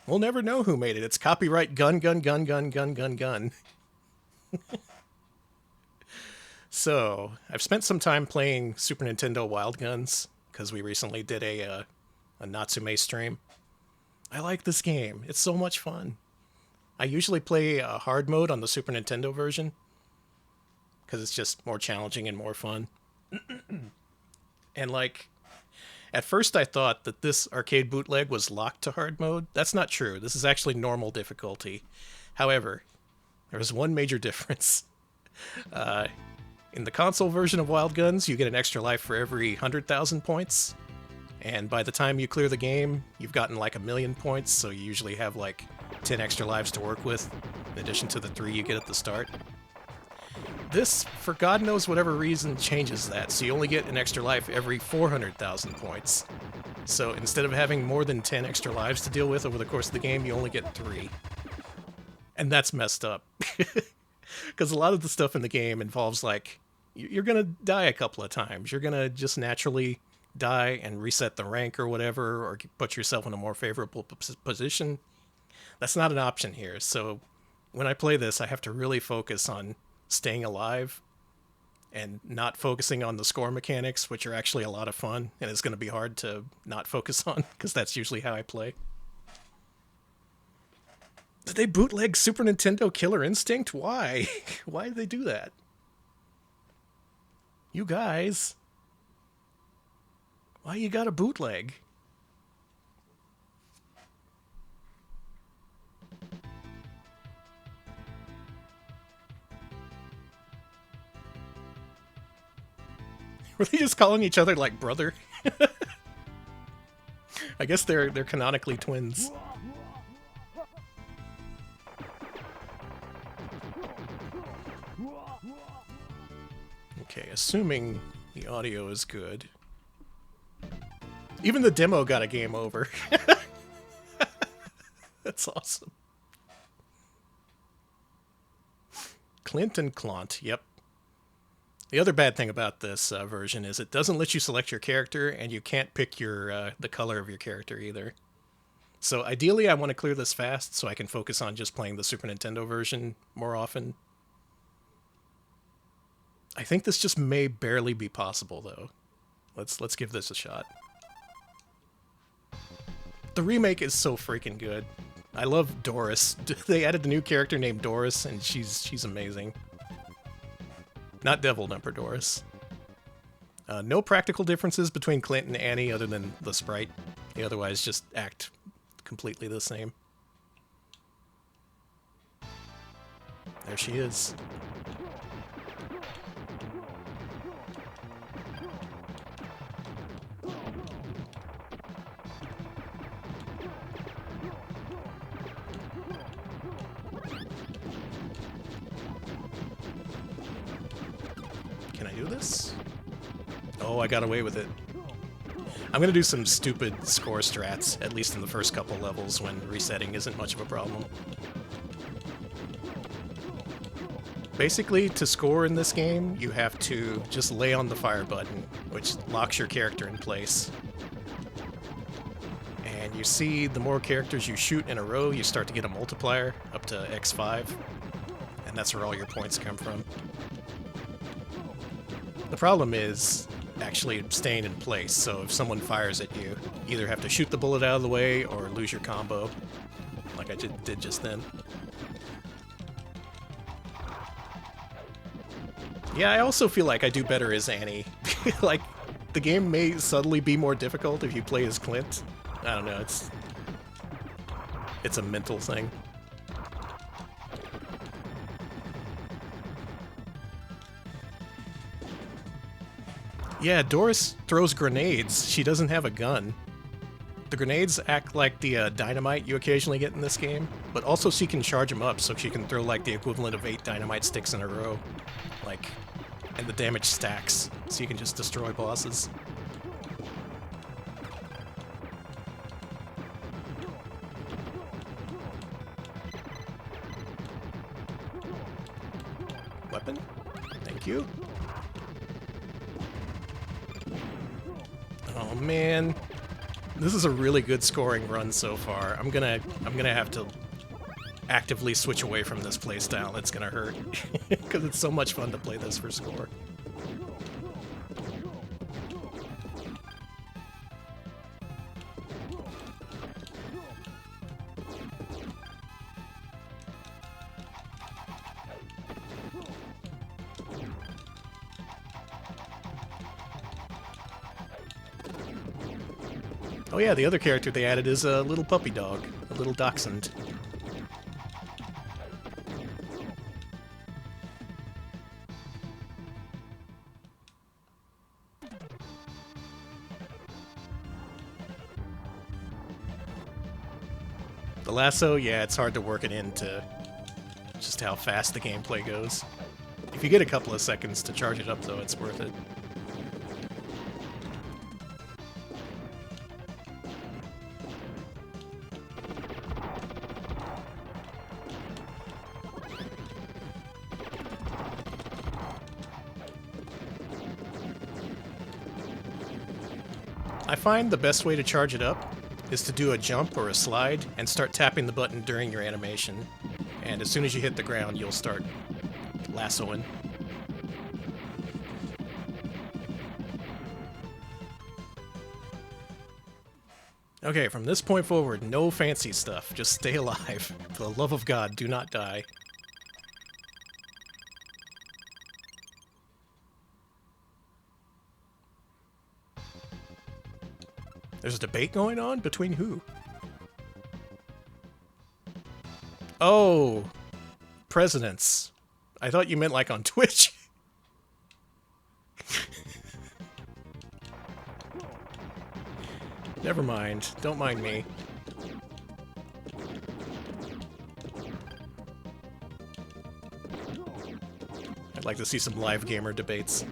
We'll never know who made it. It's copyright gun, gun, gun, gun, gun, gun, gun. So, I've spent some time playing Super Nintendo Wild Guns because we recently did a Natsume stream. I like this game. It's so much fun. I usually play hard mode on the Super Nintendo version because it's just more challenging and more fun. And like, at first I thought that this arcade bootleg was locked to hard mode. That's not true. This is actually normal difficulty. However, there is one major difference. In the console version of Wild Guns, you get an extra life for every 100,000 points. And by the time you clear the game, you've gotten like 1,000,000 points, so you usually have like 10 extra lives to work with, in addition to the 3 you get at the start. This, for God knows whatever reason, changes that, so you only get an extra life every 400,000 points. So instead of having more than 10 extra lives to deal with over the course of the game, you only get 3. And that's messed up. Because a lot of the stuff in the game involves like, you're going to die a couple of times. You're going to just naturally die and reset the rank or whatever, or put yourself in a more favorable position. That's not an option here. So when I play this, I have to really focus on staying alive and not focusing on the score mechanics, which are actually a lot of fun, and it's going to be hard to not focus on, because that's usually how I play. Did they bootleg Super Nintendo Killer Instinct? Why? Why did they do that? You guys. Why you got a bootleg? Were they just calling each other like brother? I guess they're canonically twins. Okay, assuming the audio is good. Even the demo got a game over. That's awesome. Clint and Clont, yep. The other bad thing about this version is it doesn't let you select your character, and you can't pick your the color of your character either. So ideally I want to clear this fast so I can focus on just playing the Super Nintendo version more often. I think this just may barely be possible though. Let's give this a shot. The remake is so freaking good. I love Doris. They added a new character named Doris, and she's amazing. Not Devil Number Doris. No practical differences between Clint and Annie other than the sprite. They otherwise just act completely the same. There she is. Can I do this? Oh, I got away with it. I'm gonna do some stupid score strats, at least in the first couple levels when resetting isn't much of a problem. Basically, to score in this game, you have to just lay on the fire button, which locks your character in place. And you see the more characters you shoot in a row, you start to get a multiplier up to X5, and that's where all your points come from. The problem is actually staying in place, so if someone fires at you, you either have to shoot the bullet out of the way or lose your combo, like I did just then. Yeah, I also feel like I do better as Annie. Like, the game may subtly be more difficult if you play as Clint. I don't know, it's a mental thing. Yeah, Doris throws grenades. She doesn't have a gun. The grenades act like the dynamite you occasionally get in this game, but also she can charge them up, so she can throw like the equivalent of 8 dynamite sticks in a row. Like, and the damage stacks, so you can just destroy bosses. Weapon? Thank you. Oh man. This is a really good scoring run so far. I'm gonna have to actively switch away from this playstyle. It's gonna hurt because it's so much fun to play this for score. Oh yeah, the other character they added is a little puppy dog, a little dachshund. The lasso, yeah, it's hard to work it into just how fast the gameplay goes. If you get a couple of seconds to charge it up, though, it's worth it. I find the best way to charge it up is to do a jump or a slide and start tapping the button during your animation. And as soon as you hit the ground, you'll start lassoing. Okay, from this point forward, no fancy stuff. Just stay alive. For the love of God, do not die. There's a debate going on? Between who? Oh, presidents. I thought you meant like on Twitch. Never mind. Don't mind me. I'd like to see some live gamer debates.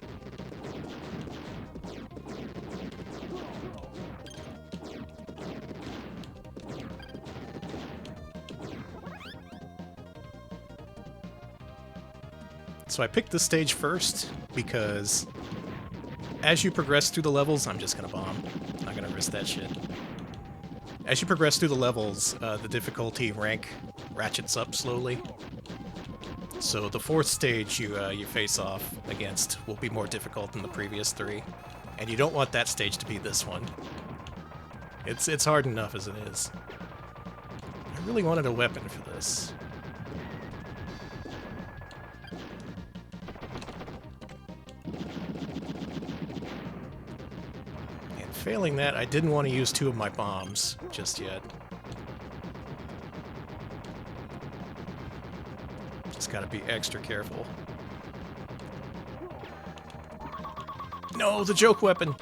So I picked this stage first because as you progress through the levels, I'm just gonna bomb. I'm not gonna risk that shit. As you progress through the levels, the difficulty rank ratchets up slowly. So the fourth stage you face off against will be more difficult than the previous three, and you don't want that stage to be this one. It's hard enough as it is. I really wanted a weapon for this. Failing that, I didn't want to use two of my bombs just yet. Just gotta be extra careful. No, the joke weapon!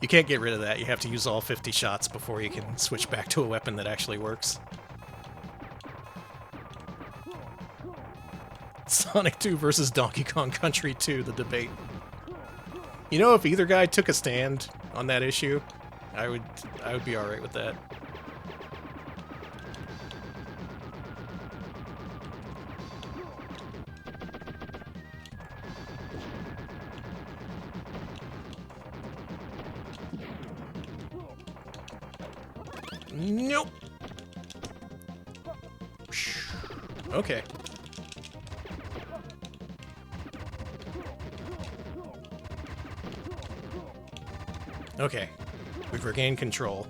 You can't get rid of that. You have to use all 50 shots before you can switch back to a weapon that actually works. Sonic 2 versus Donkey Kong Country 2, the debate. You know, if either guy took a stand on that issue, I would be alright with that. Nope. Okay. Okay, we've regained control.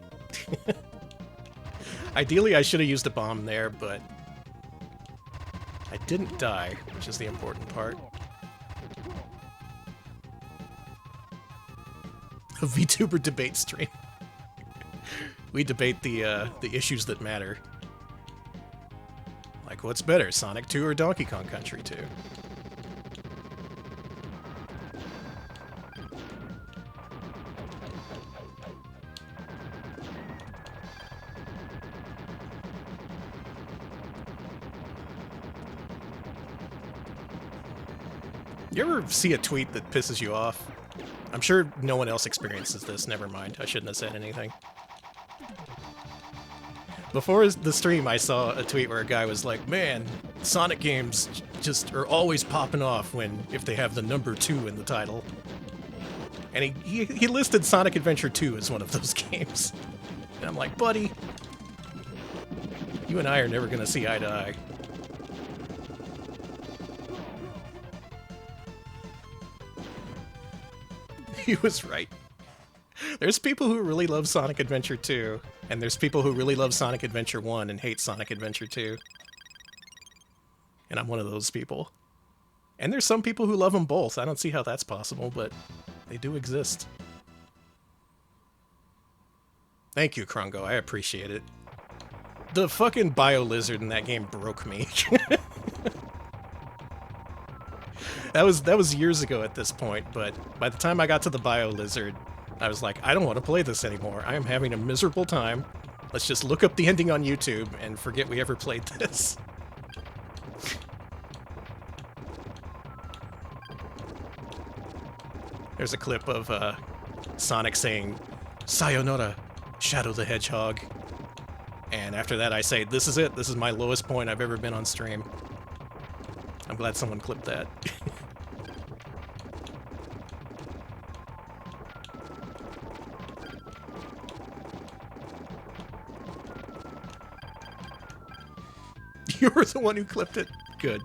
Ideally, I should have used a bomb there, but I didn't die, which is the important part. A VTuber debate stream. We debate the issues that matter. Like, what's better, Sonic 2 or Donkey Kong Country 2? You ever see a tweet that pisses you off? I'm sure no one else experiences this, never mind. I shouldn't have said anything. Before the stream, I saw a tweet where a guy was like, man, Sonic games just are always popping off if they have the number 2 in the title. And he listed Sonic Adventure 2 as one of those games. And I'm like, buddy, you and I are never going to see eye to eye. He was right. There's people who really love Sonic Adventure 2, and there's people who really love Sonic Adventure 1 and hate Sonic Adventure 2. And I'm one of those people. And there's some people who love them both. I don't see how that's possible, but they do exist. Thank you, Krungo. I appreciate it. The fucking bio-lizard in that game broke me. That was years ago at this point, but by the time I got to the bio-lizard, I was like, I don't want to play this anymore. I am having a miserable time. Let's just look up the ending on YouTube and forget we ever played this. There's a clip of Sonic saying, "Sayonara, Shadow the Hedgehog." And after that I say, this is it. This is my lowest point I've ever been on stream. I'm glad someone clipped that. You were the one who clipped it? Good.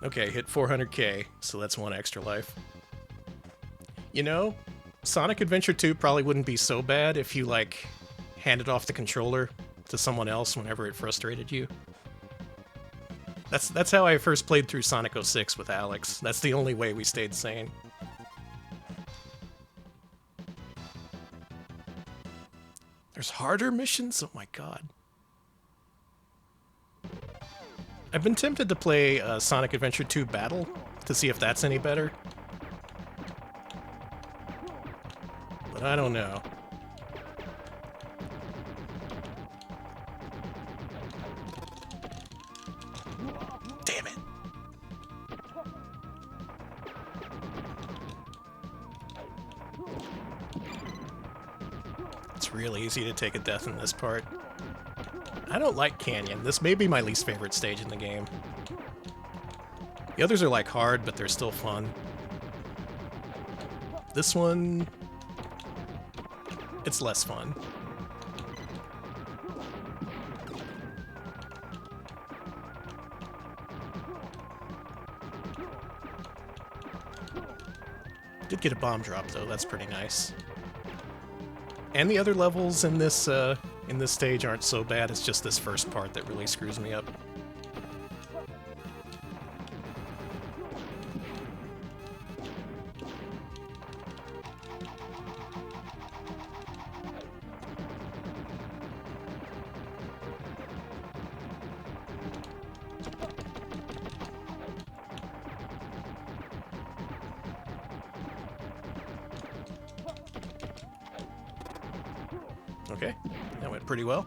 Okay, hit 400k, so that's one extra life. You know, Sonic Adventure 2 probably wouldn't be so bad if you, like, handed off the controller to someone else whenever it frustrated you. That's how I first played through Sonic 06 with Alex. That's the only way we stayed sane. There's harder missions? Oh my god. I've been tempted to play Sonic Adventure 2 Battle to see if that's any better. But I don't know. Damn it. It's really easy to take a death in this part. I don't like Canyon. This may be my least favorite stage in the game. The others are like hard, but they're still fun. This one, it's less fun. Did get a bomb drop though, that's pretty nice. And the other levels in this stage aren't so bad, it's just this first part that really screws me up. Okay, that went pretty well.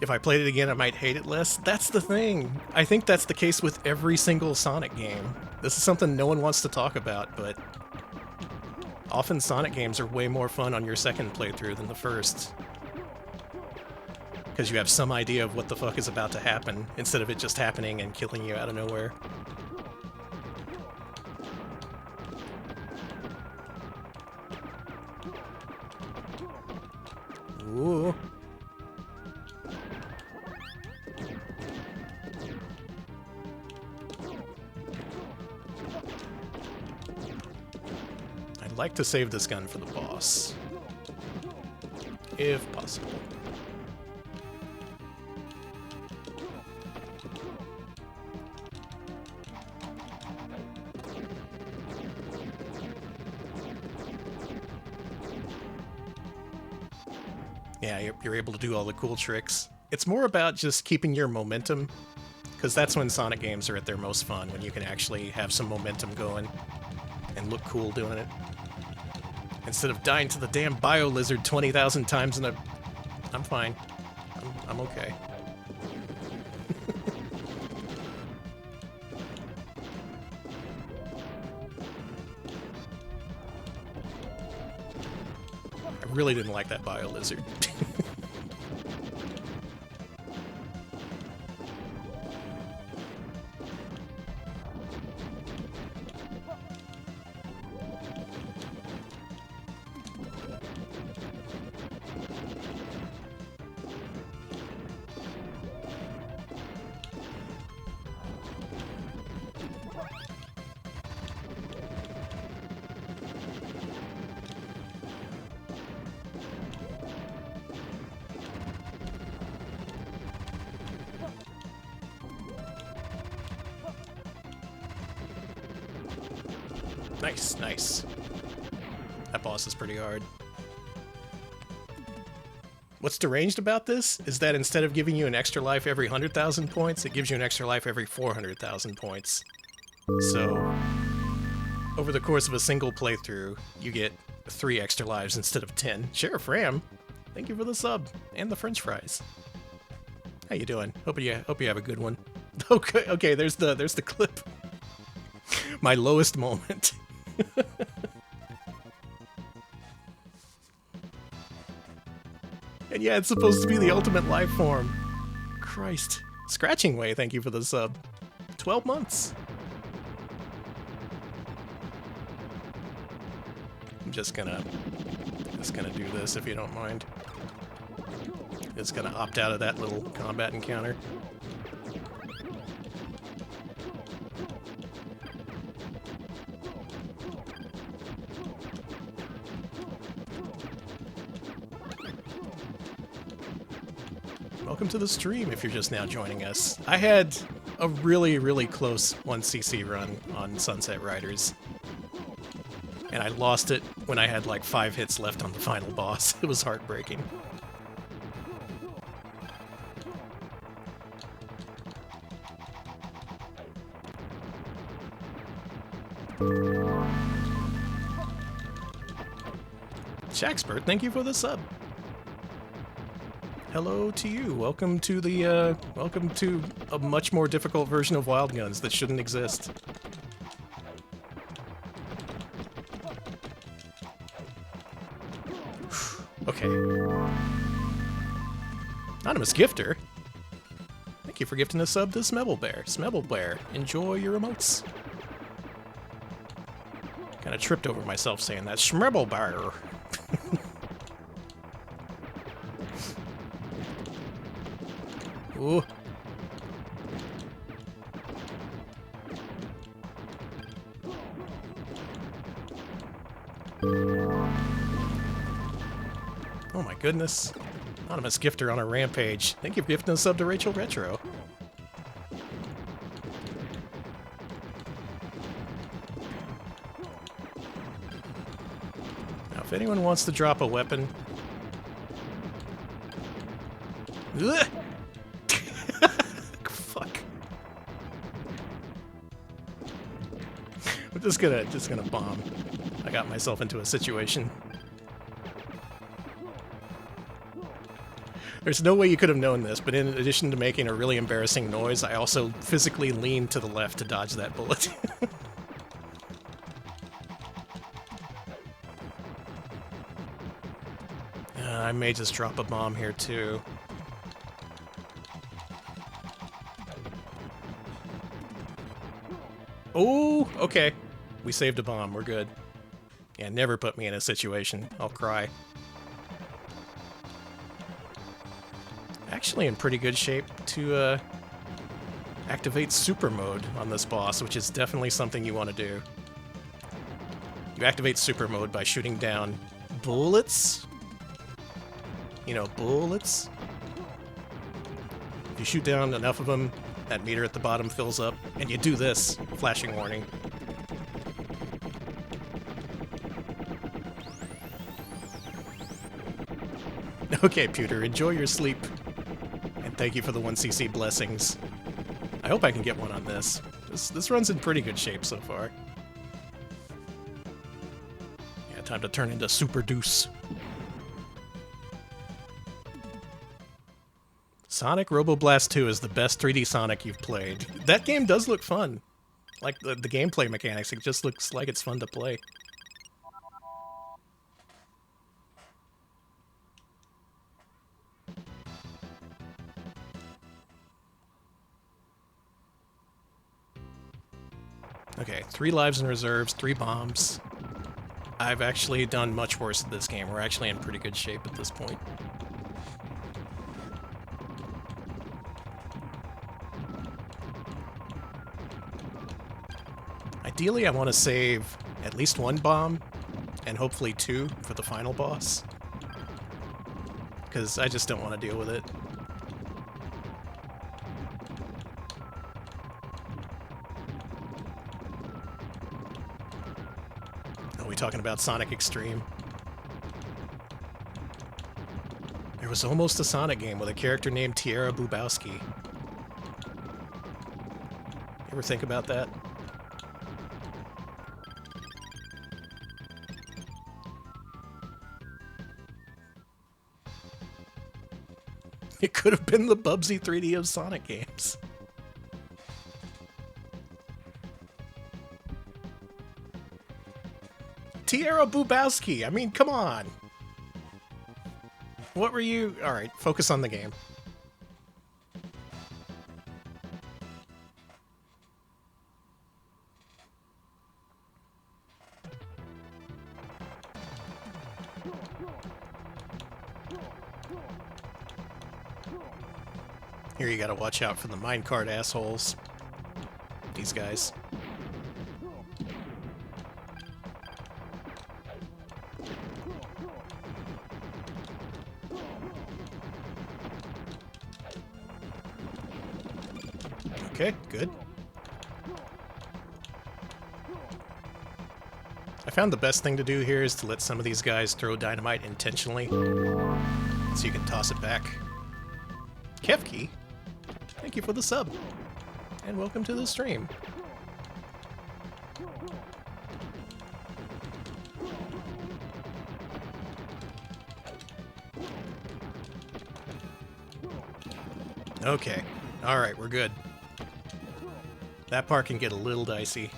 If I played it again, I might hate it less. That's the thing. I think that's the case with every single Sonic game. This is something no one wants to talk about, but often Sonic games are way more fun on your second playthrough than the first. Because you have some idea of what the fuck is about to happen, instead of it just happening and killing you out of nowhere. Ooh. I'd like to save this gun for the boss, if possible. Yeah, you're able to do all the cool tricks. It's more about just keeping your momentum, because that's when Sonic games are at their most fun, when you can actually have some momentum going and look cool doing it. Instead of dying to the damn bio-lizard 20,000 times in a... I'm fine. I'm okay. I really didn't like that bio-lizard. Nice, nice. That boss is pretty hard. What's deranged about this is that instead of giving you an extra life every 100,000 points, it gives you an extra life every 400,000 points. So, over the course of a single playthrough, you get 3 extra lives instead of 10. Sheriff Ram, thank you for the sub and the French fries. How you doing? Hope you have a good one. Okay, there's the clip. My lowest moment. And yeah, it's supposed to be the ultimate life form. Christ. Scratching Way, thank you for the sub. 12 months. I'm just gonna do this if you don't mind. Just gonna opt out of that little combat encounter. Welcome to the stream if you're just now joining us. I had a really, really close 1cc run on Sunset Riders. And I lost it when I had like 5 hits left on the final boss. It was heartbreaking. Shaxpert, thank you for the sub. Hello to you. Welcome to a much more difficult version of Wild Guns that shouldn't exist. Okay. Anonymous Gifter. Thank you for gifting a sub to Smebble Bear. Smebble Bear, enjoy your emotes. Kinda tripped over myself saying that. Smebble Bear. Ooh. Oh my goodness. Anonymous Gifter on a rampage. Thank you for gifting a sub to Rachel Retro. Now, if anyone wants to drop a weapon... Ugh! Fuck. I'm just gonna bomb. I got myself into a situation. There's no way you could have known this, but in addition to making a really embarrassing noise, I also physically leaned to the left to dodge that bullet. I may just drop a bomb here too. Oh, okay. We saved a bomb. We're good. Yeah, never put me in a situation. I'll cry. Actually in pretty good shape to activate super mode on this boss, which is definitely something you want to do. You activate super mode by shooting down bullets. You know, bullets. If you shoot down enough of them, that meter at the bottom fills up, and you do this. Flashing warning. Okay, Pewter, enjoy your sleep. And thank you for the 1cc blessings. I hope I can get one on this. This run's in pretty good shape so far. Yeah, time to turn into Super Deuce. Sonic Roboblast 2 is the best 3D Sonic you've played. That game does look fun. Like, the gameplay mechanics, it just looks like it's fun to play. Okay, 3 lives in reserves, 3 bombs. I've actually done much worse at this game. We're actually in pretty good shape at this point. Ideally, I want to save at least 1 bomb, and hopefully 2 for the final boss. Because I just don't want to deal with it. Are we talking about Sonic Extreme? There was almost a Sonic game with a character named Tierra Bubowski. You ever think about that? It could have been the Bubsy 3D of Sonic games. Tierra Bubowski! I mean, come on! What were you... Alright, focus on the game. Here you gotta watch out for the minecart assholes. These guys. Okay, good. I found the best thing to do here is to let some of these guys throw dynamite intentionally, so you can toss it back. Kefki, thank you for the sub, and welcome to the stream. Okay, alright, we're good. That part can get a little dicey.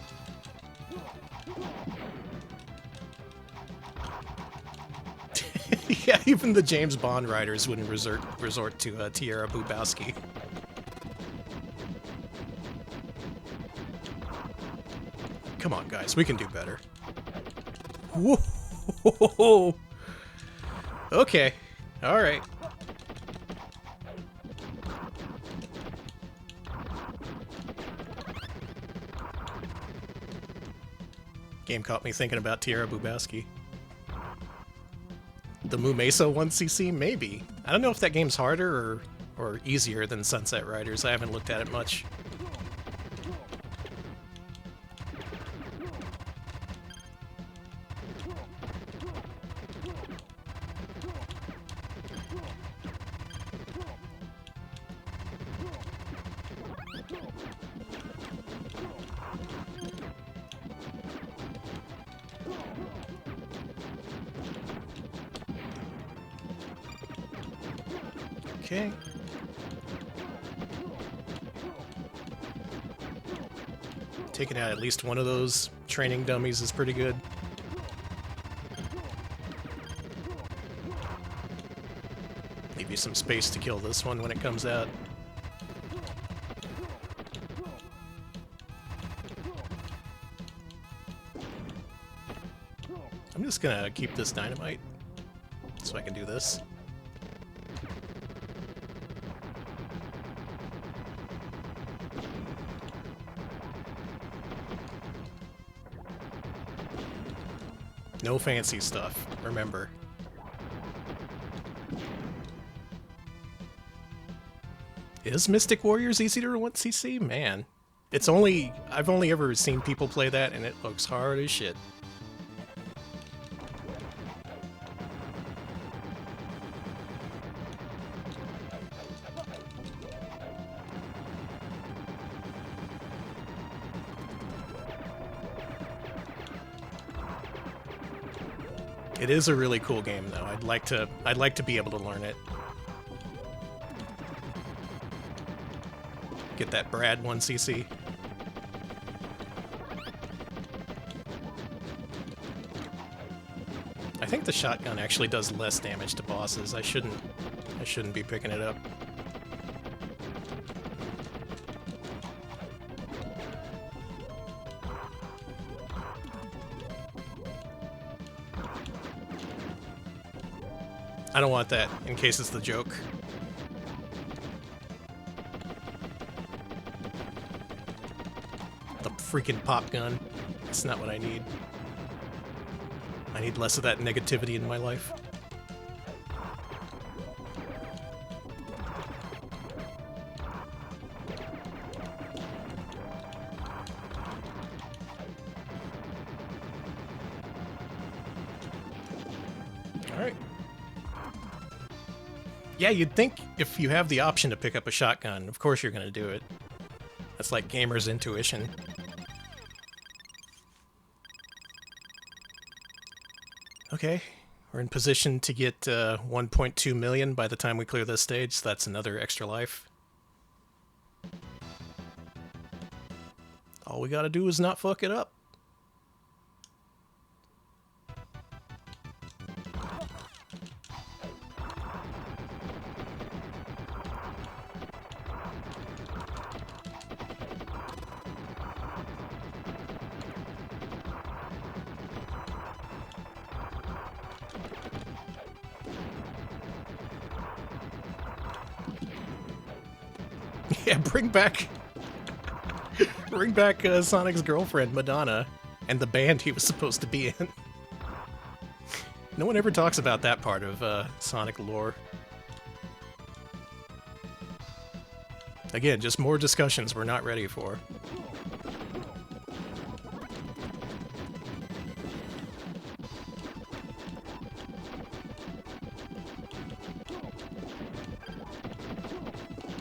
Yeah, even the James Bond writers wouldn't resort to Tierra Bubowski. Come on, guys, we can do better. Whoa! Okay, alright. Game caught me thinking about Tierra Bubowski. The Mumesa 1cc? Maybe. I don't know if that game's harder or easier than Sunset Riders. I haven't looked at it much. Okay. Taking out at least one of those training dummies is pretty good. Leave you some space to kill this one when it comes out. I'm just gonna keep this dynamite so I can do this. No fancy stuff, remember. Is Mystic Warriors easy to 1cc? Man. I've only ever seen people play that and it looks hard as shit. It is a really cool game, though. I'd like to be able to learn it. Get that Brad 1cc. I think the shotgun actually does less damage to bosses. I shouldn't be picking it up. I don't want that, in case it's the joke. The freaking pop gun. That's not what I need. I need less of that negativity in my life. Yeah, you'd think if you have the option to pick up a shotgun, of course you're going to do it. That's like gamer's intuition. Okay, we're in position to get 1.2 million by the time we clear this stage, so that's another extra life. All we gotta do is not fuck it up. Yeah, bring back Sonic's girlfriend, Madonna, and the band he was supposed to be in. No one ever talks about that part of Sonic lore. Again, just more discussions we're not ready for.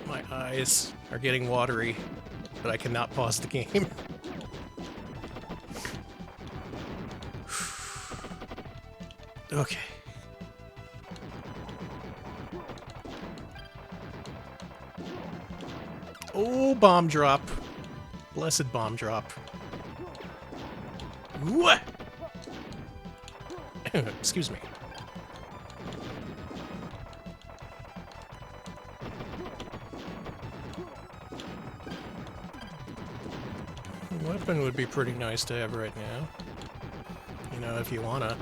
My eyes are getting watery, but I cannot pause the game. Okay. Oh, bomb drop. Blessed bomb drop. What? Excuse me. A weapon would be pretty nice to have right now. You know, if you wanna.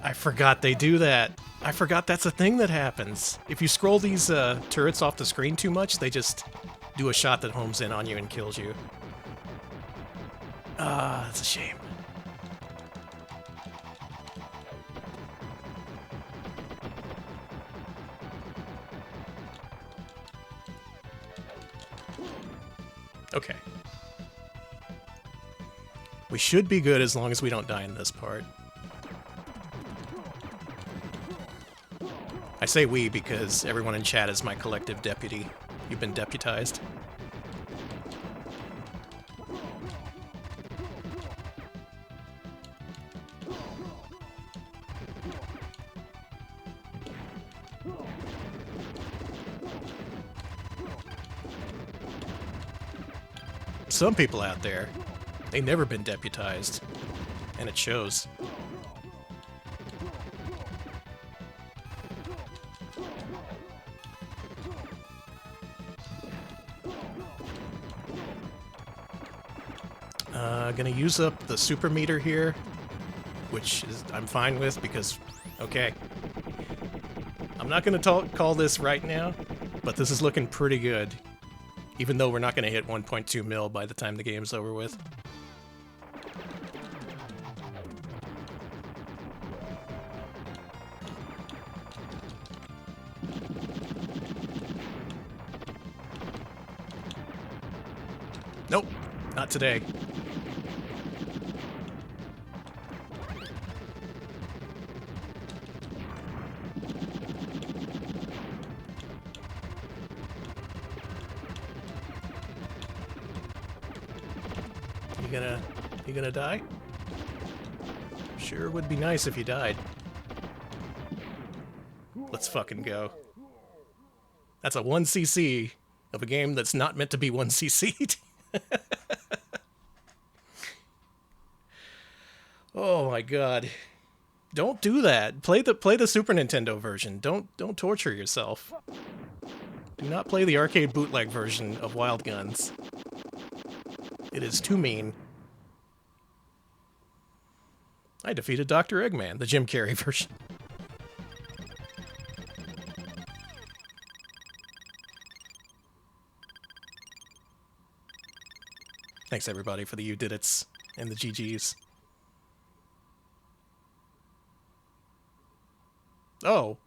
I forgot they do that. I forgot that's a thing that happens. If you scroll these turrets off the screen too much, they just do a shot that homes in on you and kills you. Ah, that's a shame. Okay. We should be good as long as we don't die in this part. I say we because everyone in chat is my collective deputy. You've been deputized. Some people out there, they've never been deputized, and it shows. Gonna use up the super meter here, which is I'm fine with because, okay. I'm not gonna call this right now, but this is looking pretty good. Even though we're not gonna hit 1.2 mil by the time the game's over with. Nope, not today. You gonna die? Sure would be nice if you died. Let's fucking go. That's a 1cc of a game that's not meant to be 1cc. Oh my god. Don't do that. Play the Super Nintendo version. Don't torture yourself. Do not play the arcade bootleg version of Wild Guns. It is too mean. I defeated Dr. Eggman, the Jim Carrey version. Thanks everybody for the you did it's and the GGs. Oh,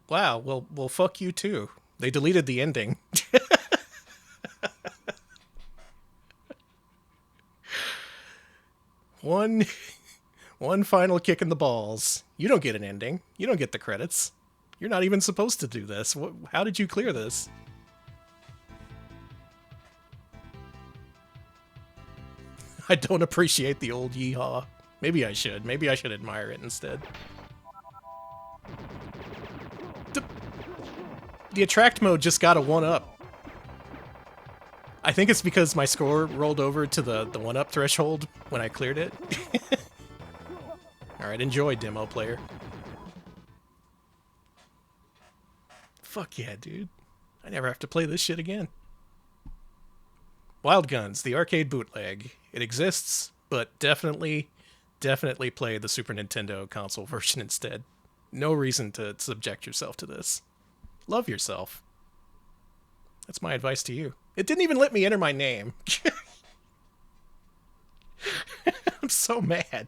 wow. Well, fuck you too. They deleted the ending. One final kick in the balls. You don't get an ending. You don't get the credits. You're not even supposed to do this. How did you clear this? I don't appreciate the old yeehaw. Maybe I should. Maybe I should admire it instead. The attract mode just got a 1-up. I think it's because my score rolled over to the 1-up threshold when I cleared it. Alright, enjoy, demo player. Fuck yeah, dude. I never have to play this shit again. Wild Guns, the arcade bootleg. It exists, but definitely play the Super Nintendo console version instead. No reason to subject yourself to this. Love yourself. That's my advice to you. It didn't even let me enter my name. I'm so mad.